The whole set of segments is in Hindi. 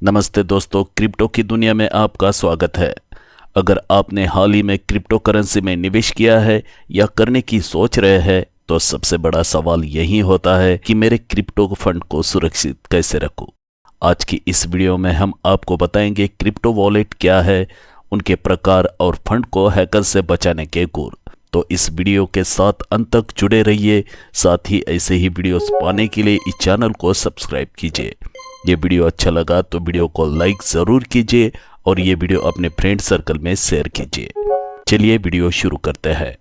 नमस्ते दोस्तों, क्रिप्टो की दुनिया में आपका स्वागत है। अगर आपने हाल ही में क्रिप्टो करेंसी में निवेश किया है या करने की सोच रहे हैं तो सबसे बड़ा सवाल यही होता है कि मेरे क्रिप्टो फंड को सुरक्षित कैसे रखूं। आज की इस वीडियो में हम आपको बताएंगे क्रिप्टो वॉलेट क्या है, उनके प्रकार और फंड को हैकर से बचाने के गुर। तो इस वीडियो के साथ अंत तक जुड़े रहिए। साथ ही ऐसे ही वीडियोस पाने के लिए इस चैनल को सब्सक्राइब कीजिए। ये वीडियो अच्छा लगा तो वीडियो को लाइक ज़रूर कीजिए और ये वीडियो अपने फ्रेंड सर्कल में शेयर कीजिए। चलिए वीडियो शुरू करते हैं।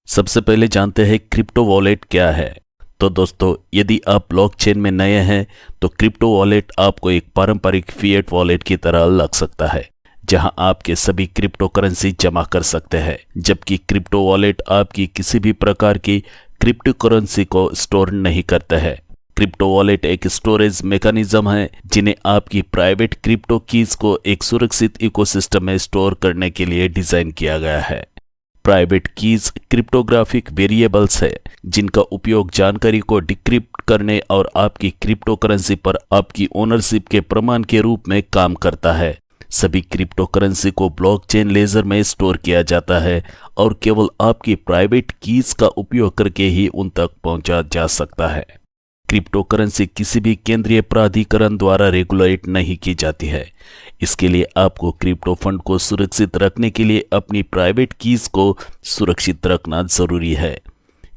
सबसे पहले जानते हैं क्रिप्टो वॉलेट क्या है। तो दोस्तों, यदि आप ब्लॉकचेन में नए हैं तो क्रिप्टो वॉलेट आपको एक पारंपरिक फिएट वॉलेट की तरह लग सकता है, जहां आपके सभी क्रिप्टो करेंसी जमा कर सकते हैं, जबकि क्रिप्टो वॉलेट आपकी किसी भी प्रकार की क्रिप्टो करेंसी को स्टोर नहीं करता है। क्रिप्टो वॉलेट एक स्टोरेज मैकेनिज्म है जिन्हें आपकी प्राइवेट क्रिप्टो कीज को एक सुरक्षित इकोसिस्टम में स्टोर करने के लिए डिजाइन किया गया है। प्राइवेट कीज क्रिप्टोग्राफिक वेरिएबल्स है जिनका उपयोग जानकारी को डिक्रिप्ट करने और आपकी क्रिप्टो करेंसी पर आपकी ओनरशिप के प्रमाण के रूप में काम करता है। सभी क्रिप्टो करेंसी को ब्लॉकचेन लेजर में स्टोर किया जाता है और केवल आपकी प्राइवेट कीज का उपयोग करके ही उन तक पहुंचा जा सकता है। क्रिप्टो करेंसी किसी भी केंद्रीय प्राधिकरण द्वारा रेगुलेट नहीं की जाती है। इसके लिए आपको क्रिप्टो फंड को सुरक्षित रखने के लिए अपनी प्राइवेट कीज को सुरक्षित रखना जरूरी है।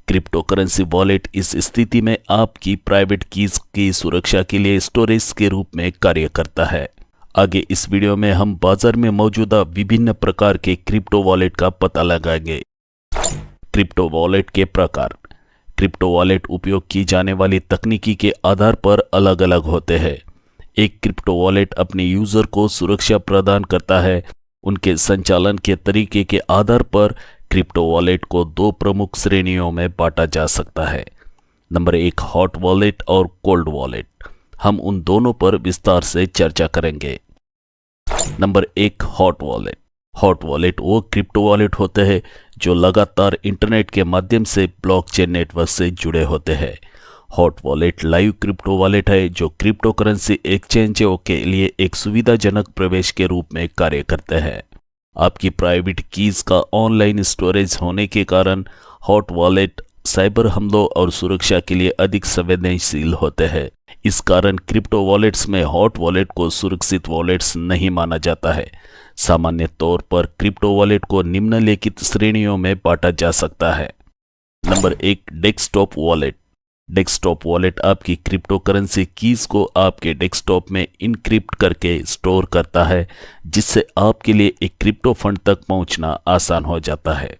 क्रिप्टो करेंसी वॉलेट इस स्थिति में आपकी प्राइवेट कीज की सुरक्षा के लिए स्टोरेज के रूप में कार्य करता है। आगे इस वीडियो में हम बाजार में मौजूदा विभिन्न प्रकार के क्रिप्टो वॉलेट का पता लगाएंगे। क्रिप्टो वॉलेट के प्रकार। क्रिप्टो वॉलेट उपयोग की जाने वाली तकनीकी के आधार पर अलग अलग होते हैं। एक क्रिप्टो वॉलेट अपने यूजर को सुरक्षा प्रदान करता है। उनके संचालन के तरीके के आधार पर क्रिप्टो वॉलेट को दो प्रमुख श्रेणियों में बांटा जा सकता है। नंबर 1, हॉट वॉलेट और कोल्ड वॉलेट। हम उन दोनों पर विस्तार से चर्चा करेंगे। Number 1, hot wallet. Hot wallet वो क्रिप्टो वॉलेट होते हैं जो लगातार इंटरनेट के माध्यम से ब्लॉकचेन नेटवर्क से जुड़े होते हैं। Hot wallet live crypto wallet है जो क्रिप्टो करेंसी एक्सचेंजों के लिए एक सुविधाजनक प्रवेश के रूप में कार्य करते हैं। आपकी प्राइवेट कीज का ऑनलाइन स्टोरेज होने के कारण हॉट वॉलेट साइबर हमलों और सुरक्षा के लिए अधिक संवेदनशील होते हैं। इस कारण क्रिप्टो वॉलेट्स में हॉट वॉलेट को सुरक्षित वॉलेट्स नहीं माना जाता है। सामान्य तौर पर क्रिप्टो वॉलेट को निम्नलिखित श्रेणियों में बांटा जा सकता है। Number 1, desktop wallet. Desktop wallet आपकी क्रिप्टो करेंसी कीज को आपके डेस्कटॉप में इनक्रिप्ट करके स्टोर करता है, जिससे आपके लिए एक क्रिप्टो फंड तक पहुंचना आसान हो जाता है।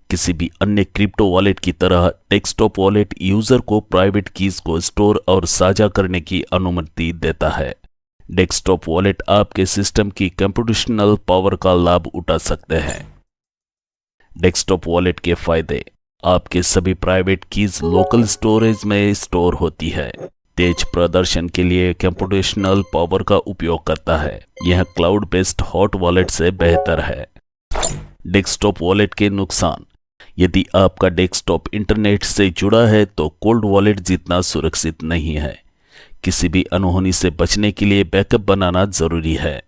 किसी भी अन्य क्रिप्टो वॉलेट की तरह डेस्कटॉप वॉलेट यूजर को प्राइवेट कीज को स्टोर और साझा करने की अनुमति देता है। डेस्कटॉप वॉलेट आपके सिस्टम की कंप्यूटेशनल पावर का लाभ उठा सकते हैं। डेस्कटॉप वॉलेट के फायदे। आपके सभी प्राइवेट कीज लोकल स्टोरेज में स्टोर होती है। तेज प्रदर्शन के लिए कंप्यूटेशनल पावर का उपयोग करता है। यह क्लाउड बेस्ड हॉट वॉलेट से बेहतर है। डेस्कटॉप वॉलेट के नुकसान। यदि आपका डेस्कटॉप इंटरनेट से जुड़ा है तो कोल्ड वॉलेट जितना सुरक्षित नहीं है। किसी भी अनहोनी से बचने के लिए बैकअप बनाना जरूरी है।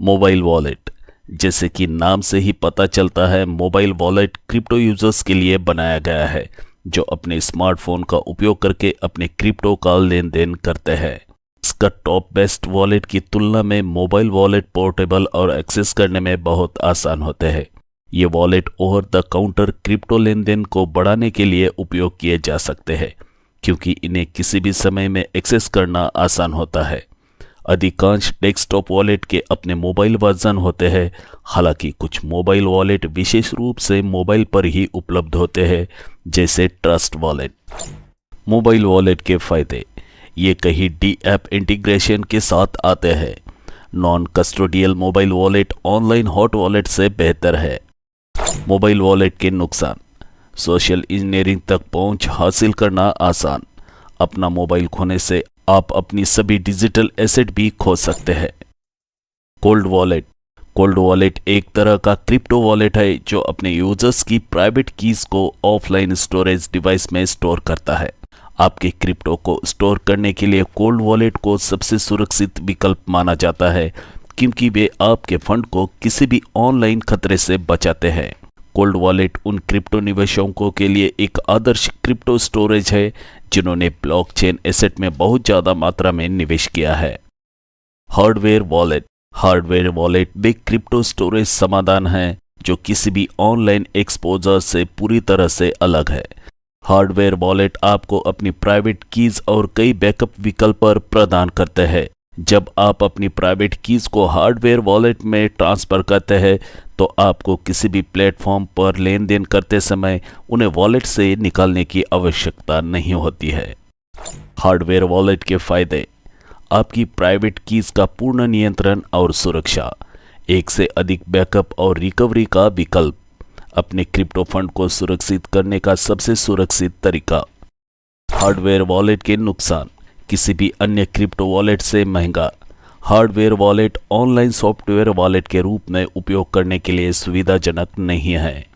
Mobile wallet. जैसे कि नाम से ही पता चलता है, मोबाइल वॉलेट क्रिप्टो यूजर्स के लिए बनाया गया है जो अपने स्मार्टफोन का उपयोग करके अपने क्रिप्टो का लेन देन करते हैं। इसका टॉप बेस्ट वॉलेट की तुलना में मोबाइल वॉलेट पोर्टेबल और एक्सेस करने में बहुत आसान होते हैं। ये wallet over the counter crypto लेन देन को बढ़ाने के लिए उपयोग किए जा सकते हैं, क्योंकि इन्हें किसी भी समय में एक्सेस करना आसान होता है। अधिकांश डेस्कटॉप वॉलेट के अपने मोबाइल वर्जन होते हैं। हालांकि कुछ मोबाइल वॉलेट विशेष रूप से मोबाइल पर ही उपलब्ध होते हैं, जैसे ट्रस्ट वॉलेट। मोबाइल वॉलेट के फायदे। ये कई डी ऐप इंटीग्रेशन के साथ आते हैं। Non custodial mobile wallet online hot wallet से बेहतर है। मोबाइल वॉलेट के नुकसान। सोशल इंजीनियरिंग तक पहुंच हासिल करना आसान। अपना मोबाइल खोने से आप अपनी सभी डिजिटल एसेट भी खो सकते हैं। Cold wallet. कोल्ड वॉलेट एक तरह का क्रिप्टो वॉलेट है जो अपने यूजर्स की प्राइवेट कीज को ऑफलाइन स्टोरेज डिवाइस में स्टोर करता है। आपके क्रिप्टो को स्टोर करने के लिए कोल्ड वॉलेट को सबसे सुरक्षित विकल्प माना जाता है, क्योंकि वे आपके फंड को किसी भी ऑनलाइन खतरे से बचाते हैं। कोल्ड वॉलेट उन क्रिप्टो निवेशकों के लिए एक आदर्श क्रिप्टो स्टोरेज है जिन्होंने ब्लॉकचेन एसेट में बहुत ज़्यादा मात्रा में निवेश किया है। हार्डवेयर वॉलेट वे क्रिप्टो स्टोरेज समाधान हैं जो किसी भी ऑनलाइन एक्सपोजर से पूरी तरह से अलग है। हार्डवेयर वॉलेट आपको अपनी प्राइवेट कीज और कई बैकअप विकल्प प्रदान करते हैं। जब आप अपनी प्राइवेट कीज को हार्डवेयर वॉलेट में ट्रांसफर करते हैं तो आपको किसी भी प्लेटफॉर्म पर लेन देन करते समय उन्हें वॉलेट से निकालने की आवश्यकता नहीं होती है। हार्डवेयर वॉलेट के फायदे: आपकी प्राइवेट कीज का पूर्ण नियंत्रण और सुरक्षा, एक से अधिक बैकअप और रिकवरी का विकल्प, अपने क्रिप्टो फंड को सुरक्षित करने का सबसे सुरक्षित तरीका। हार्डवेयर वॉलेट के नुकसान: किसी भी अन्य क्रिप्टो वॉलेट से महंगा। Hardware wallet online software wallet के रूप में उपयोग करने के लिए सुविधाजनक नहीं है।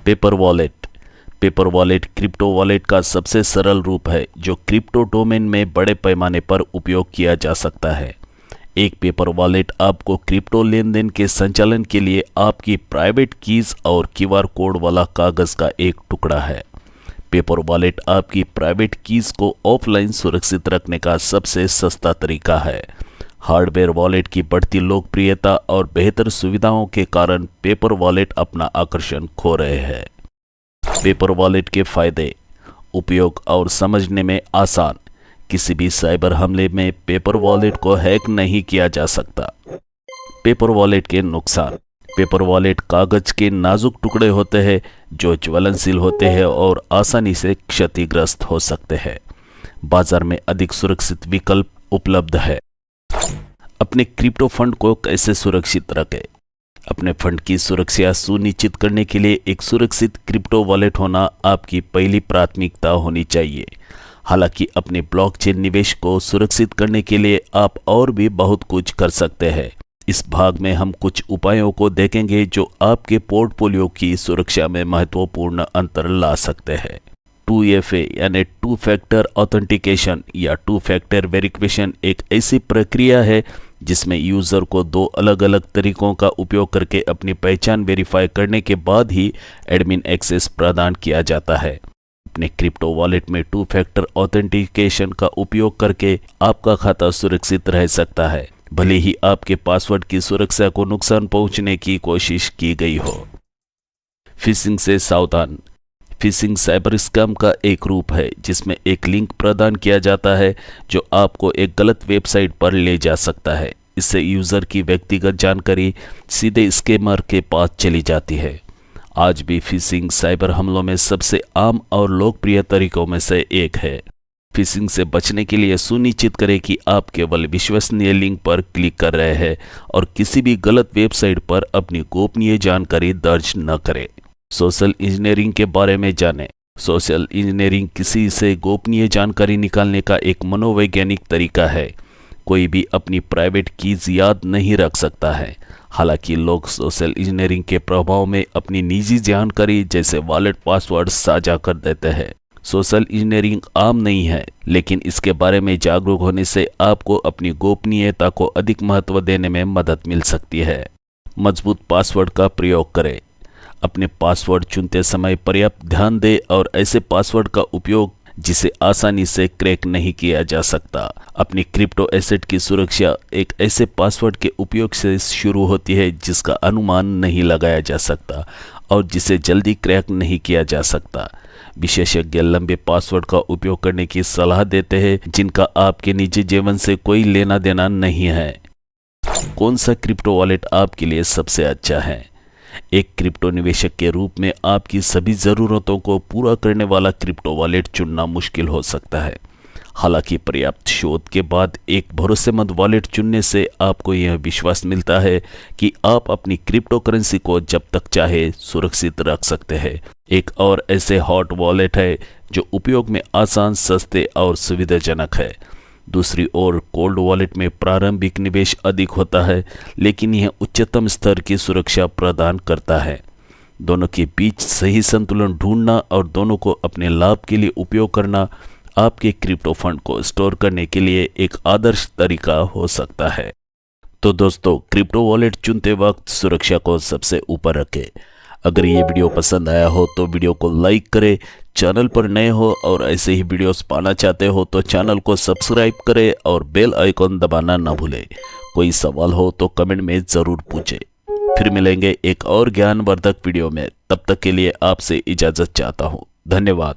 पेपर वॉलेट क्रिप्टो वॉलेट का सबसे सरल रूप है जो क्रिप्टो डोमेन में बड़े पैमाने पर उपयोग किया जा सकता है। एक पेपर वॉलेट आपको क्रिप्टो लेन देन के संचालन के लिए आपकी प्राइवेट कीज और क्यूआर कोड वाला कागज का एक टुकड़ा है। पेपर वॉलेट आपकी प्राइवेट कीज को ऑफलाइन सुरक्षित रखने का सबसे सस्ता तरीका है। हार्डवेयर वॉलेट की बढ़ती लोकप्रियता और बेहतर सुविधाओं के कारण पेपर वॉलेट अपना आकर्षण खो रहे हैं। पेपर वॉलेट के फायदे: उपयोग और समझने में आसान, किसी भी साइबर हमले में पेपर वॉलेट को हैक नहीं किया जा सकता। पेपर वॉलेट के नुकसान: पेपर वॉलेट कागज के नाजुक टुकड़े होते हैं जो ज्वलनशील होते हैं और आसानी से क्षतिग्रस्त हो सकते हैं। बाजार में अधिक सुरक्षित विकल्प उपलब्ध है। अपने क्रिप्टो फंड को कैसे सुरक्षित रखें? अपने फंड की सुरक्षा सुनिश्चित करने के लिए एक सुरक्षित क्रिप्टो वॉलेट होना आपकी पहली प्राथमिकता होनी चाहिए। हालांकि अपने ब्लॉकचेन निवेश को सुरक्षित करने के लिए आप और भी बहुत कुछ कर सकते हैं। इस भाग में हम कुछ उपायों को देखेंगे जो आपके पोर्टफोलियो की सुरक्षा में महत्वपूर्ण अंतर ला सकते हैं। 2FA यानी टू फैक्टर ऑथेंटिकेशन या टू फैक्टर वेरिफिकेशन एक ऐसी प्रक्रिया है जिसमें यूजर को दो अलग अलग तरीकों का उपयोग करके अपनी पहचान वेरीफाई करने के बाद ही एडमिन एक्सेस प्रदान किया जाता है। अपने क्रिप्टो वॉलेट में टू फैक्टर ऑथेंटिकेशन का उपयोग करके आपका खाता सुरक्षित रह सकता है, भले ही आपके पासवर्ड की सुरक्षा को नुकसान पहुंचने की कोशिश की गई हो। फिशिंग से सावधान: फिशिंग साइबर स्कैम का एक रूप है जिसमें एक लिंक प्रदान किया जाता है जो आपको एक गलत वेबसाइट पर ले जा सकता है। इससे यूजर की व्यक्तिगत जानकारी सीधे स्कैमर के पास चली जाती है। आज भी फिशिंग साइबर हमलों में सबसे आम और लोकप्रिय तरीकों में से एक है। फिशिंग से बचने के लिए सुनिश्चित करें कि आप केवल विश्वसनीय लिंक पर क्लिक कर रहे हैं और किसी भी गलत वेबसाइट पर अपनी गोपनीय जानकारी दर्ज न करें। सोशल इंजीनियरिंग के बारे में जानें। सोशल इंजीनियरिंग किसी से गोपनीय जानकारी निकालने का एक मनोवैज्ञानिक तरीका है। कोई भी अपनी प्राइवेट कीज याद नहीं रख सकता है। हालांकि लोग सोशल इंजीनियरिंग के प्रभाव में अपनी निजी जानकारी जैसे वॉलेट पासवर्ड साझा कर देते हैं। सोशल इंजीनियरिंग आम नहीं है, लेकिन इसके बारे में जागरूक होने से आपको अपनी गोपनीयता को अधिक महत्व देने में मदद मिल सकती है। मजबूत पासवर्ड का प्रयोग करें। अपने पासवर्ड चुनते समय पर्याप्त ध्यान दें और ऐसे पासवर्ड का उपयोग जिसे आसानी से क्रैक नहीं किया जा सकता। अपनी क्रिप्टो एसेट की सुरक्षा एक ऐसे पासवर्ड के उपयोग से शुरू होती है जिसका अनुमान नहीं लगाया जा सकता और जिसे जल्दी क्रैक नहीं किया जा सकता। विशेषज्ञ लंबे पासवर्ड का उपयोग करने की सलाह देते हैं जिनका आपके निजी जीवन से कोई लेना देना नहीं है। कौन सा क्रिप्टो वॉलेट आपके लिए सबसे अच्छा है? एक क्रिप्टो निवेशक के रूप में आपकी सभी ज़रूरतों को पूरा करने वाला क्रिप्टो वॉलेट चुनना मुश्किल हो सकता है। हालांकि पर्याप्त शोध के बाद एक भरोसेमंद वॉलेट चुनने से आपको यह विश्वास मिलता है कि आप अपनी क्रिप्टो करेंसी को जब तक चाहे सुरक्षित रख सकते हैं। एक और ऐसे हॉट वॉलेट है जो उपयोग में आसान, सस्ते और सुविधाजनक है। दूसरी ओर कोल्ड वॉलेट में प्रारंभिक निवेश अधिक होता है, लेकिन यह उच्चतम स्तर की सुरक्षा प्रदान करता है। दोनों के बीच सही संतुलन ढूंढना और दोनों को अपने लाभ के लिए उपयोग करना आपके क्रिप्टो फंड को स्टोर करने के लिए एक आदर्श तरीका हो सकता है। तो दोस्तों, क्रिप्टो वॉलेट चुनते वक्त सुरक्षा को सबसे ऊपर रखें। अगर ये वीडियो पसंद आया हो तो वीडियो को लाइक करें, चैनल पर नए हो और ऐसे ही वीडियोस पाना चाहते हो तो चैनल को सब्सक्राइब करें और बेल आइकॉन दबाना ना भूलें। कोई सवाल हो तो कमेंट में ज़रूर पूछें। फिर मिलेंगे एक और ज्ञानवर्धक वीडियो में। तब तक के लिए आपसे इजाज़त चाहता हूँ। धन्यवाद।